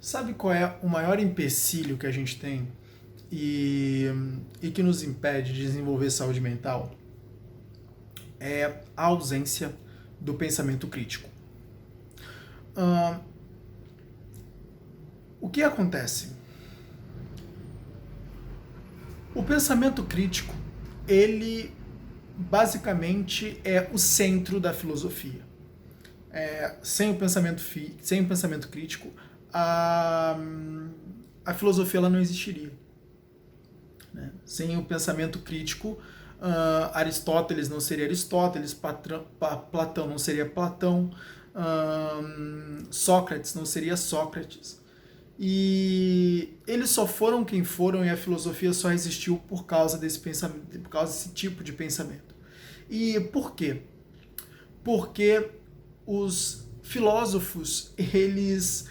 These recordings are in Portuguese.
Sabe qual é o maior empecilho que a gente tem e que nos impede de desenvolver saúde mental? É a ausência do pensamento crítico. O que acontece? O pensamento crítico, ele basicamente é o centro da filosofia. Sem o pensamento crítico, a filosofia ela não existiria. Né? Sem o pensamento crítico, Aristóteles não seria Aristóteles, Platão não seria Platão, Sócrates não seria Sócrates. E eles só foram quem foram e a filosofia só existiu por causa desse pensamento, por causa desse tipo de pensamento. E por quê? Porque os filósofos, eles...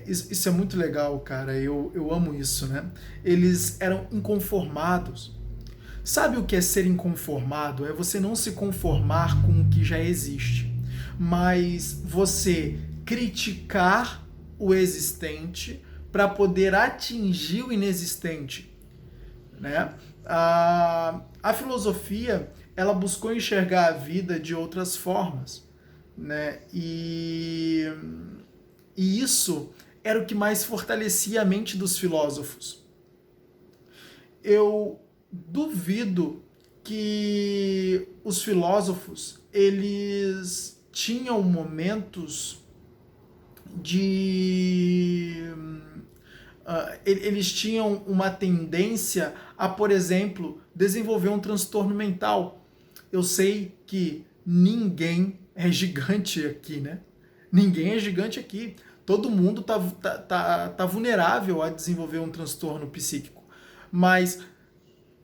isso é muito legal, cara, eu amo isso, né? Eles eram inconformados. Sabe o que é ser inconformado? É você não se conformar com o que já existe, mas você criticar o existente para poder atingir o inexistente, né? A filosofia, ela buscou enxergar a vida de outras formas, né? E isso era o que mais fortalecia a mente dos filósofos. Eu duvido que os filósofos, eles tinham momentos eles tinham uma tendência a, por exemplo, desenvolver um transtorno mental. Eu sei que ninguém é gigante aqui, né? Ninguém é gigante aqui. Todo mundo tá vulnerável a desenvolver um transtorno psíquico. Mas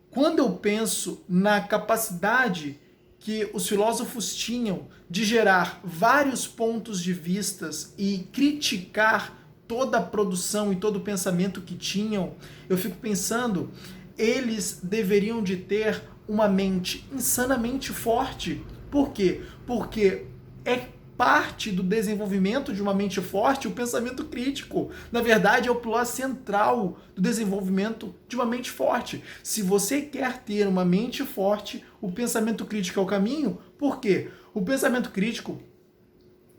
quando eu penso na capacidade que os filósofos tinham de gerar vários pontos de vistas e criticar toda a produção e todo o pensamento que tinham, eu fico pensando, eles deveriam de ter uma mente insanamente forte. Por quê? Porque é parte do desenvolvimento de uma mente forte o pensamento crítico. Na verdade, é o pilar central do desenvolvimento de uma mente forte. Se você quer ter uma mente forte, o pensamento crítico é o caminho. Por quê? O pensamento crítico,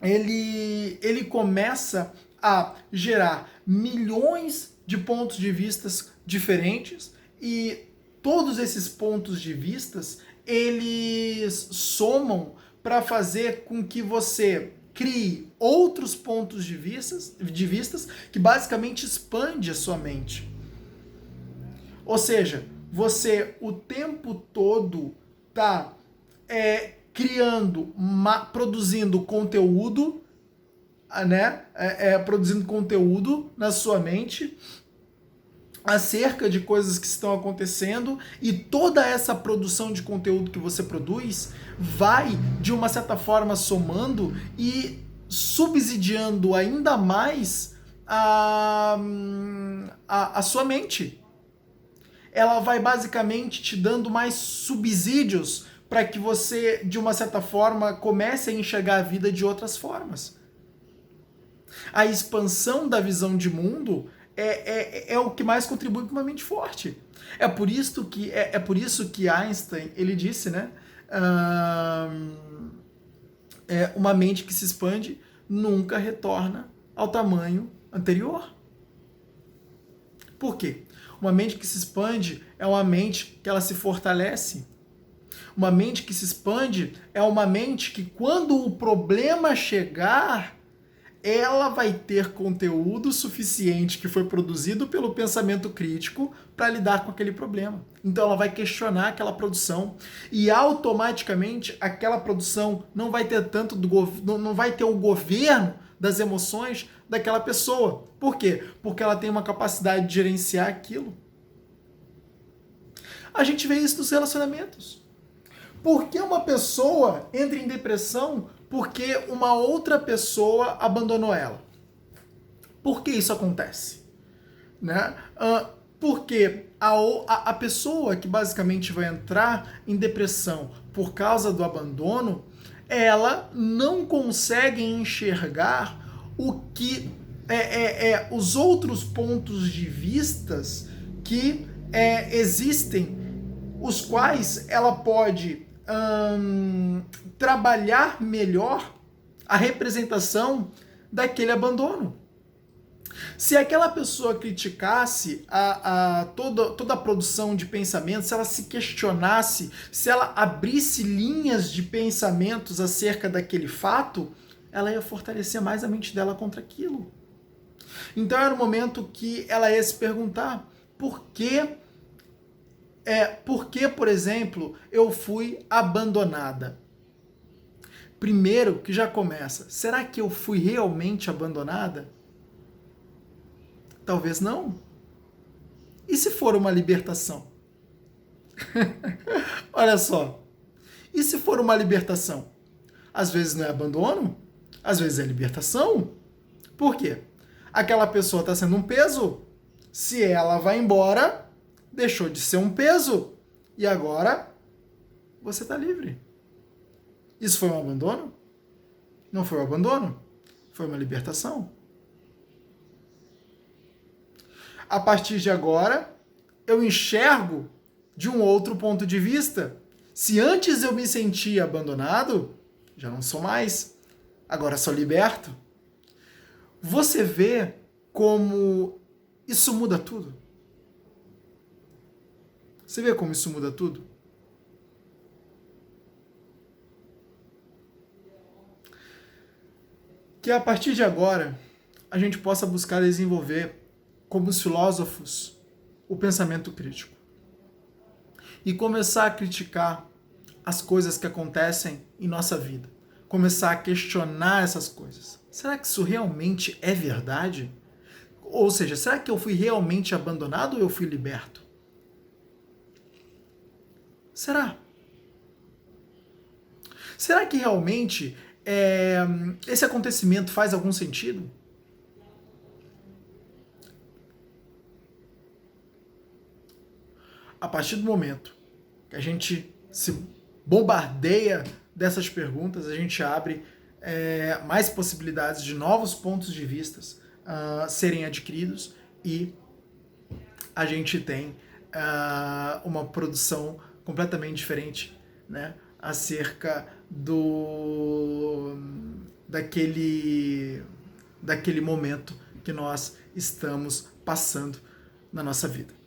ele começa a gerar milhões de pontos de vistas diferentes e todos esses pontos de vistas, eles somam para fazer com que você crie outros pontos de vistas que basicamente expande a sua mente. Ou seja, você o tempo todo está produzindo conteúdo, né? Produzindo conteúdo na sua mente acerca de coisas que estão acontecendo, e toda essa produção de conteúdo que você produz vai, de uma certa forma, somando e subsidiando ainda mais a sua mente. Ela vai basicamente te dando mais subsídios para que você, de uma certa forma, comece a enxergar a vida de outras formas. A expansão da visão de mundo é o que mais contribui para uma mente forte. É por isso que Einstein, ele disse, né? Uma mente que se expande nunca retorna ao tamanho anterior. Por quê? Uma mente que se expande é uma mente que ela se fortalece. Uma mente que se expande é uma mente que, quando o problema chegar, ela vai ter conteúdo suficiente que foi produzido pelo pensamento crítico para lidar com aquele problema. Então ela vai questionar aquela produção e automaticamente aquela produção não vai ter não vai ter o governo das emoções daquela pessoa. Por quê? Porque ela tem uma capacidade de gerenciar aquilo. A gente vê isso nos relacionamentos. Por que uma pessoa entra em depressão porque uma outra pessoa abandonou ela? Por que isso acontece? Né? Porque a pessoa que basicamente vai entrar em depressão por causa do abandono, ela não consegue enxergar o que os outros pontos de vistas que existem, os quais ela pode trabalhar melhor a representação daquele abandono. Se aquela pessoa criticasse toda a produção de pensamentos, se ela se questionasse, se ela abrisse linhas de pensamentos acerca daquele fato, ela ia fortalecer mais a mente dela contra aquilo. Então era o momento que ela ia se perguntar por que, por exemplo, eu fui abandonada? Primeiro que já começa, será que eu fui realmente abandonada? Talvez não. E se for uma libertação? Olha só. E se for uma libertação? Às vezes não é abandono, às vezes é libertação. Por quê? Aquela pessoa está sendo um peso. Se ela vai embora, deixou de ser um peso. E agora você está livre. Isso foi um abandono? Não foi um abandono? Foi uma libertação. A partir de agora, eu enxergo de um outro ponto de vista. Se antes eu me sentia abandonado, já não sou mais. Agora sou liberto. Você vê como isso muda tudo? Você vê como isso muda tudo? Que a partir de agora, a gente possa buscar desenvolver, como os filósofos, o pensamento crítico. E começar a criticar as coisas que acontecem em nossa vida. Começar a questionar essas coisas. Será que isso realmente é verdade? Ou seja, será que eu fui realmente abandonado ou eu fui liberto? Será? Será que realmente esse acontecimento faz algum sentido? A partir do momento que a gente se bombardeia dessas perguntas, a gente abre mais possibilidades de novos pontos de vista serem adquiridos e a gente tem uma produção completamente diferente, né, acerca daquele momento que nós estamos passando na nossa vida.